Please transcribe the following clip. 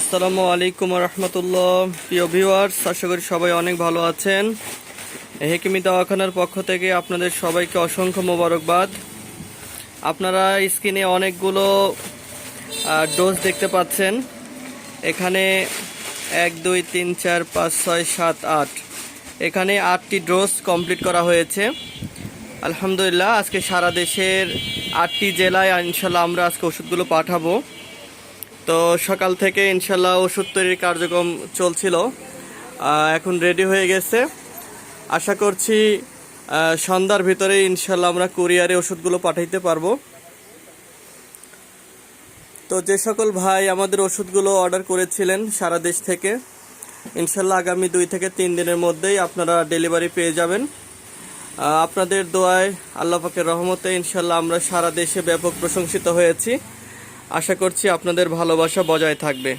আসসালামু আলাইকুম রহমতুল্লাহ। প্রিয় ভিউয়ার্স, আশা করি সবাই অনেক ভালো আছেন। হেকিমি দাওয়াখানার পক্ষ থেকে আপনাদের সবাইকে অসংখ্য মোবারকবাদ। আপনারা স্ক্রিনে অনেকগুলো ডোজ দেখতে পাচ্ছেন। এখানে 1 2 3 4 5 6 7 8 এখানে 8টি ডোজ কমপ্লিট করা হয়েছে আলহামদুলিল্লাহ। আজকে সারা দেশের 8টি জেলায় ইনশাল্লাহ আমরা আজকে ওষুধগুলো পাঠাবো। তো সকাল থেকে ইনশাল্লাহ ওষুধ তৈরির কার্যক্রম চলছিল, এখন রেডি হয়ে গেছে। আশা করছি সন্ধ্যার ভিতরে ইনশাল্লাহ আমরা কুরিয়ারে ওষুধগুলো পাঠাইতে পারবো। তো যে সকল ভাই আমাদের ওষুধগুলো অর্ডার করেছিলেন সারা দেশ থেকে, ইনশাল্লাহ আগামী 2 থেকে 3 দিনের মধ্যেই আপনারা ডেলিভারি পেয়ে যাবেন। আপনাদের দোয়ায়, আল্লাহ পাকের রহমতে ইনশাল্লাহ আমরা সারা দেশে ব্যাপক প্রশংসিত হয়েছি। আশা করছি আপনাদের ভালোবাসা বজায় থাকবে।